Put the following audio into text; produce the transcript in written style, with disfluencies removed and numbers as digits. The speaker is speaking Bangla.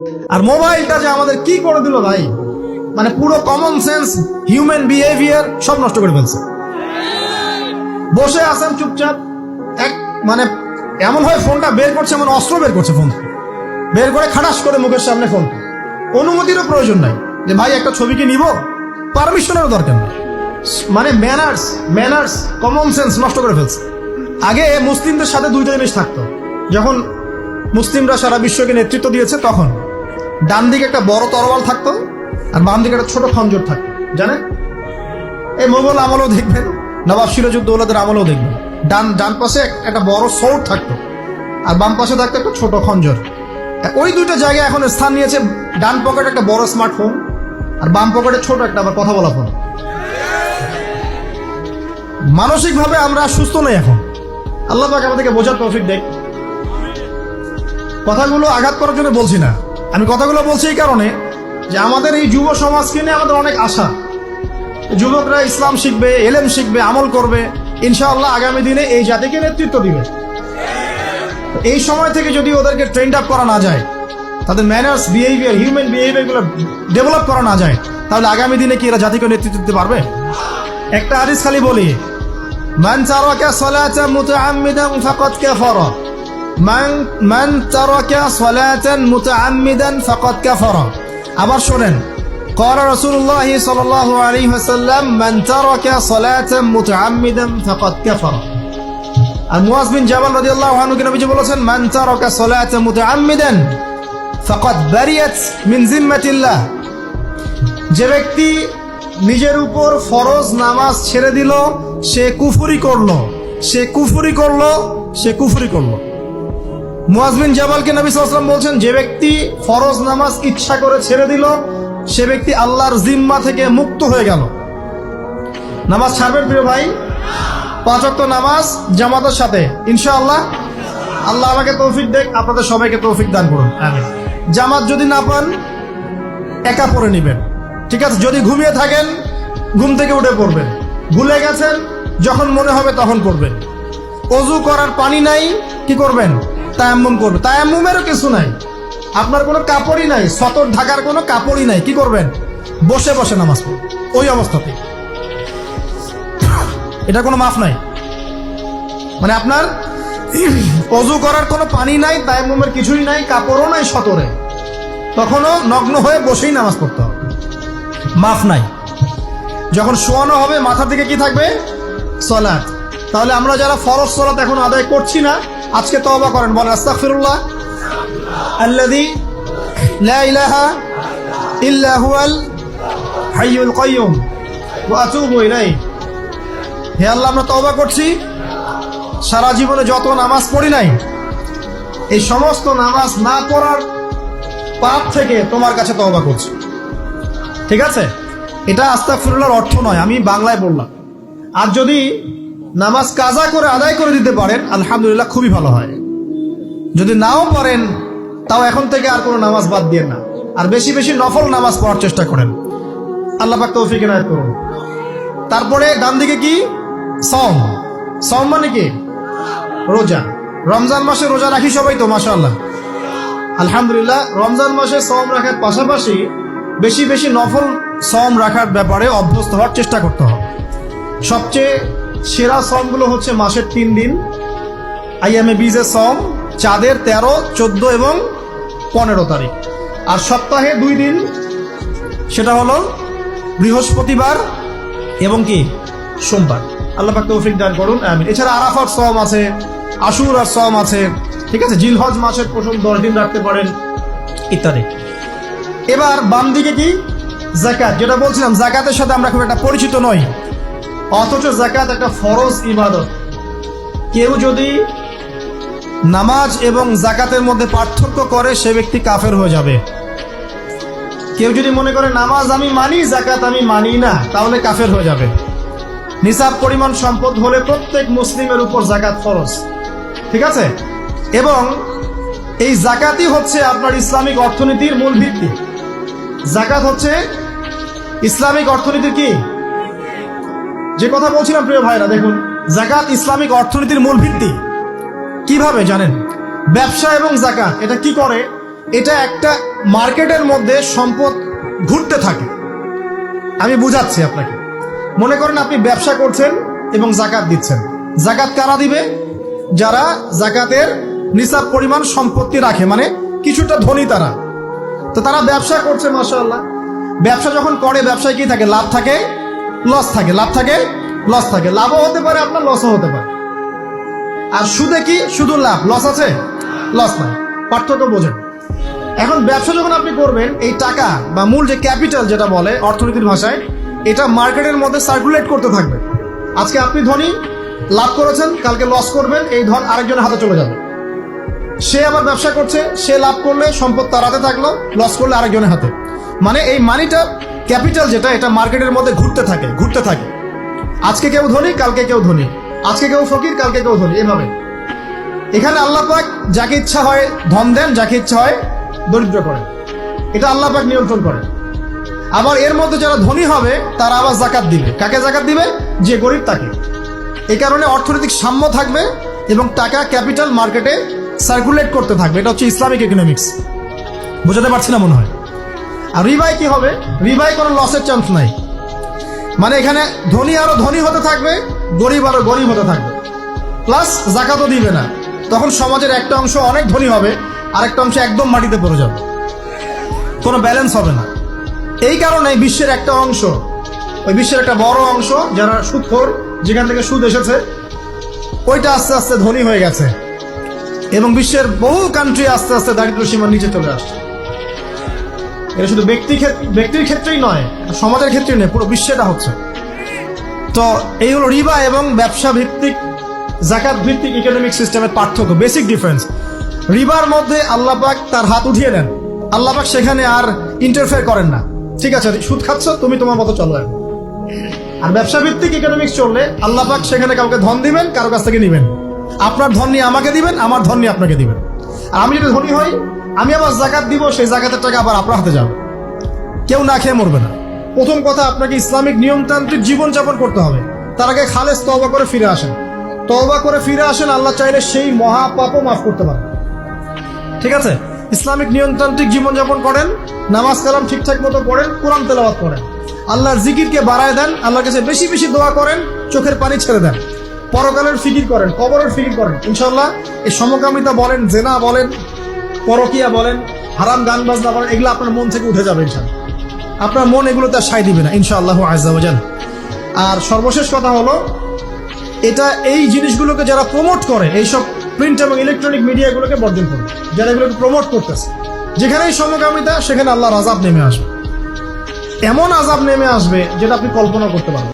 আর মোবাইলটা যে আমাদের কি করে দিল ভাই, মানে পুরো কমন সেন্স, হিউম্যান বিহেভিয়ার সব নষ্ট করে ফেলছে। বসে আছেন চুপচাপ, মানে এমন হয় ফোনটা বের করছে, এমন অস্ত্র বের করছে, ফোন বের করে খাটাস করে মুখের সামনে ফোন। অনুমতিরও প্রয়োজন নাই যে ভাই একটা ছবি কি নিব, পারমিশনেরও দরকার নেই। মানে ম্যানার্স কমন সেন্স নষ্ট করে ফেলছে। আগে মুসলিমদের সাথে দুইটা জিনিস থাকতো, যখন মুসলিমরা সারা বিশ্বকে নেতৃত্ব দিয়েছে তখন ডান দিকে একটা বড় তরোয়াল থাকতো আর বাম দিকে একটা ছোট খঞ্জর থাকতো। জানেন, এই মোগল আমলেও দেখবেন, নবাব সিরাজউদ্দৌলাদের আমলেও দেখবেন, ডান পাশে একটা বড় সৌর থাকতো আর বাম পাশে থাকতো একটা ছোট খঞ্জর। ওই দুইটা জায়গায় এখন স্থান নিয়েছে, ডান পকেটে একটা বড় স্মার্টফোন আর বাম পকেটে ছোট একটা আবার কথা বলা ফোন। মানসিকভাবে আমরা সুস্থ নই এখন। আল্লাহ পাক আমাদেরকে বোঝার তৌফিক দেখ। কথাগুলো আঘাত করার জন্য বলছি না, আমি কথাগুলো বলছি এই কারণে যে আমাদের এই যুব সমাজকে নিয়ে আমাদের অনেক আশা। যুবকরা ইসলাম শিখবে, এলেম শিখবে, আমল করবে, ইনশাআল্লাহ আগামী দিনে এই জাতিকে নেতৃত্ব দিবে। এই সময় থেকে যদি ওদেরকে ট্রেন্ড আপ করা না যায়, তাদের ম্যানার্স, বিহেভিয়ার, হিউম্যান বিহেভিয়ারগুলো ডেভেলপ করা না যায়, তাহলে আগামী দিনে কি এরা জাতিকে নেতৃত্ব দিতে পারবে? একটা হাদিস খালি বলি, মান তারাকা সালাতান মুতাআম্মিদান ফাকাদ কাফারা, মান তারাকা সালাতান মুতাআম্মিদান ফাকাদ কাফারা। আবার শুনেন, قال رسول الله صلى الله عليه وسلم من ترك صلاة متعمدا فقد كفر। আর মুয়াজ বিন জাবাল রাদিয়াল্লাহু আনহু কে নবীজি বলেছেন, মান তারাকা সালাতা মুতাআম্মিদান ফাকাদ বারিয়াত মিন জিম্মাতিল্লাহ। যে ব্যক্তি নিজের উপর ফরজ নামাজ ছেড়ে দিল, সে কুফরি করলো, সে কুফরি করলো, সে কুফরি করলো। মুয়াজ বিন জাবালকে নবী সাল্লাল্লাহু আলাইহি ওয়াসাল্লাম বলছেন, যে ব্যক্তি ফরজ নামাজ ইচ্ছা করে ছেড়ে দিল, সে ব্যক্তি আল্লাহর জিম্মা থেকে মুক্ত হয়ে গেল। নামাজ ছাড়বেন প্রিয় ভাই, 5 ওয়াক্ত নামাজ জামাতের সাথে ইনশাআল্লাহ। আল্লাহ আমাকে তৌফিক দেখ, আপনাদের সবাইকে তৌফিক দান করুন, আমিন। জামাত যদি না পান একা পড়ে নেবেন, ঠিক আছে? যদি ঘুমিয়ে থাকেন ঘুম থেকে উঠে পড়বেন, ভুলে গেছেন যখন মনে হবে তখন পড়বেন। ওযু করার পানি নাই, কি করবেন? তায়াম্মুম করবেন। তায়াম্মুমেরও কিছু নাই, আপনার কোনো কাপড়ই নাই, সতর ঢাকার কোনো কাপড়ই নাই, কি করবেন? বসে বসে নামাজ পড়বেন ওই অবস্থাতে। এটা কোনো মাফ নাই, মানে আপনার ওযু করার কোনো পানি নাই, তায়াম্মুমের কিছুই নাই, কাপড়ও নাই সতরে, তখনও নগ্ন হয়ে বসেই নামাজ পড়তে হবে, মাফ নাই। যখন শোয়ানো হবে মাথার দিকে কি থাকবে? সালাত। তাহলে আমরা যারা ফরজ সালাত এখন আদায় করছি না, আজকে তওবা করেন, বলেন আস্তাগফিরুল্লাহ আল্লাযী লা ইলাহা ইল্লা হুয়াল হাইয়ুল কাইয়্যুম ওয়া আতুবু ইলাইহি। হে আল্লাহ, আমরা তওবা করছি, সারা জীবনে যত নামাজ পড়ি নাই, এই সমস্ত নামাজ না পড়ার পাপ থেকে তোমার কাছে তওবা করছি। ঠিক আছে? এটা আস্তাগফিরুল্লাহর অর্থ নয়, আমি বাংলায় বললাম। আর যদি নামাজ কাজা করে আদায় করে দিতে পারেন আলহামদুলিল্লাহ, খুবই ভালো হয়। যদি নাও পারেন তাও এখন থেকে আর কোনো নামাজ বাদ দিয়ে না, আর বেশি বেশি নফল নামাজ পড়ার চেষ্টা করেন। আল্লাহ পাক তৌফিক এনায়েত করুন। তারপরে ডান দিকে কি? সওম। সওম মানে কি? রোজা। রমজান মাসে রোজা রাখি সবাই তো, মাশাআল্লাহ, আলহামদুলিল্লাহ। রমজান মাসে সওম রাখার পাশাপাশি বেশি বেশি নফল সওম রাখার ব্যাপারে অভ্যস্ত হওয়ার চেষ্টা করতে হবে। সবচেয়ে সেরা সওমগুলো হচ্ছে মাসের 3 দিন, আইয়ামে বীজের সওম, চাঁদের 13, 14 এবং 15 তারিখ। আর সপ্তাহে 2 দিন, সেটা হলো বৃহস্পতিবার এবং কি সোমবার। আল্লাহ পাক তৌফিক দান করুন, আমিন। এছাড়া আরাফার সওম আছে, আশুরার সওম আছে, ঠিক আছে? জিলহজ মাসের প্রথম 10 দিন রাখতে পারেন, ইত্যাদি। এবার বাম দিকে কি? যাকাত। যেটা বলছিলাম, যাকাতের সাথে আমরা খুব একটা পরিচিত নই, অথচ যাকাত একটা ফরজ ইবাদত। কেউ যদি নামাজ এবং যাকাতের মধ্যে পার্থক্য করে, সে ব্যক্তি কাফের হয়ে যাবে। কেউ যদি মনে করে নামাজ আমি মানি, যাকাত আমি মানি না, তাহলে কাফের হয়ে যাবে। নিসাব পরিমাণ সম্পদ হলে প্রত্যেক মুসলিমের উপর যাকাত ফরজ, ঠিক আছে? এবং এই যাকাতই হচ্ছে আপনার ইসলামিক অর্থনীতির মূল ভিত্তি। যাকাত হচ্ছে ইসলামিক অর্থনীতির কি? যে কথা বলছিলাম প্রিয় ভাইরা, দেখুন, যাকাত ইসলামিক অর্থনীতির মূল ভিত্তি। কিভাবে জানেন? ব্যবসা এবং যাকাত এটা কি করে? এটা একটা মার্কেটের মধ্যে সম্পদ ঘুরতে থাকে। আমি বুঝাচ্ছি আপনাকে। মনে করেন আপনি ব্যবসা করছেন এবং জাকাত দিচ্ছেন। জাকাত কারা দিবে? যারা জাকাতের নিসাব পরিমাণ সম্পত্তি রাখে, মানে কিছুটা ধনী তারা। তো তারা ব্যবসা করছে, মাশাআল্লাহ। ব্যবসা যখন করে, ব্যবসায় কি থাকে? লাভ থাকে, লস থাকে, লাভ থাকে, লস থাকে। লাভও হতে পারে আপনার, লসও হতে পারে। আর সুদে কি? শুধু লাভ, লস আছে? লস নাই। পার্থক্য বোঝেন। এখন ব্যবসা যখন আপনি করবেন, এই টাকা বা মূল যে ক্যাপিটাল যেটা বলে অর্থনীতির ভাষায়, এটা মার্কেটের মধ্যে সার্কুলেট করতে থাকবে। আজকে আপনি ধনী, লাভ করেছেন, কালকে লস করবেন, এই ধন আরেকজনের হাতে চলে যাবে। সে আবার ব্যবসা করছে, সে লাভ করলে সম্পদ তার হাতে থাকলো, লস করলে আরেকজনের হাতে। মানে এই মানিটা, ক্যাপিটাল যেটা, এটা মার্কেটের মধ্যে ঘুরতে থাকে, ঘুরতে থাকে। আজকে কেউ ধনী, কালকে কেউ ধনী, আজকে কেউ ফকির, কালকে কেউ ধনী, এভাবে। এখানে আল্লাহ পাক যাকে ইচ্ছা হয় ধন দেন, যাকে ইচ্ছা হয় দরিদ্র করেন। এটা আল্লাহ পাক নিয়ন্ত্রণ করেন। আবার এর মধ্যে যারা ধনী হবে তারা আবার জাকাত দিবে। কাকে জাকাত দিবে? যে গরিব তাকে। এই কারণে অর্থনৈতিক সাম্য থাকবে এবং টাকা, ক্যাপিটাল মার্কেটে সার্কুলেট করতে থাকবে। এটা হচ্ছে ইসলামিক ইকোনমিক্স। বোঝাতে পারছি না মনে হয়? আর রিবায় কি হবে? রিবায় কোনো লসের চান্স নাই। মানে এখানে ধনী আরো ধনী হতে থাকবে, গরিব আরো গরিব হতে থাকবে, প্লাস জাকাতও দিবে না। তখন সমাজের একটা অংশ অনেক ধনী হবে, আরেকটা অংশ একদম মাটিতে পড়ে যাবে, কোনো ব্যালেন্স হবে না। এই কারণে বিশ্বের একটা অংশ, ওই বিশ্বের একটা বড় অংশ যারা সুদখোর, যেখান থেকে সুদ এসেছে, ওইটা আস্তে আস্তে ধনী হয়ে গেছে এবং বিশ্বের বহু কান্ট্রি আস্তে আস্তে দারিদ্র সীমার নিচে চলে আসছে। এটা শুধু ব্যক্তির ক্ষেত্রেই নয়, সমাজের ক্ষেত্রেই নয়, পুরো বিশ্বেটা হচ্ছে। তো এই হলো রিবা এবং ব্যবসা ভিত্তিক, জাকাত ভিত্তিক ইকোনমিক সিস্টেমের পার্থক্য, বেসিক ডিফারেন্স। রিবার মধ্যে আল্লাহ পাক তার হাত উঠিয়ে নেন, আল্লাহ পাক সেখানে আর ইন্টারফেয়ার করেন না। ঠিক আছে, সুদ খাচ্ছ, তুমি তোমার মতো চলো। আর ব্যবসা ভিত্তিক ইকোনমিক্স চললে আল্লাহ পাক সেখানে কাউকে ধন দিবেন, কারো কাছ থেকে নিবেন। আপনার ধন নিয়ে আমাকে দিবেন, আমার ধন নিয়ে আপনাকে দিবেন। আর আমি যদি ধনী হই, আমি আবার জাকাত দিব, সেই জাকাতের টাকা আবার আপনার হাতে যাবে। কেউ না খেয়ে মরবে না। প্রথম কথা, আপনাকে ইসলামিক নিয়মতান্ত্রিক জীবনযাপন করতে হবে। তার আগে খালেস তওবা করে ফিরে আসেন। তওবা করে ফিরে আসেন, আল্লাহ চাইলে সেই মহাপাপও মাফ করতে পারেন। ঠিক আছে? ইসলামিক নিয়মতান্ত্রিক জীবনযাপন করেন, নামাজ কালাম ঠিকঠাক মতো পড়েন, কোরআন তেলাওয়াত করেন, আল্লাহর জিকিরকে বাড়ায় দেন, আল্লাহর কাছে বেশি বেশি দোয়া করেন, চোখের পানি ছেড়ে দেন, পরকালের ফিকির করেন, কবরের ফিকির করেন। ইনশাআল্লাহ এই সমকামিতা বলেন, জেনা বলেন, পরকিয়া বলেন, হারাম গান বাজনা বলেন, এগুলো আপনার মন থেকে উঠে যাবে ইনশাআল্লাহ। আপনার মন এগুলোতে আর সায় দিবে না ইনশাআল্লাহ আযজা ওয়া জাল। আর সর্বশেষ কথা হলো, এটা এই জিনিসগুলোকে যারা প্রমোট করে, এইসব প্রিন্ট এবং ইলেকট্রনিক মিডিয়াগুলোকে বর্জন করবে, যারা এগুলোকে প্রমোট করতেছে। যেখানেই সমকামিতা, সেখানে আল্লাহর আযাব নেমে আসবে। এমন আযাব নেমে আসবে যেটা আপনি কল্পনা করতে পারবেন।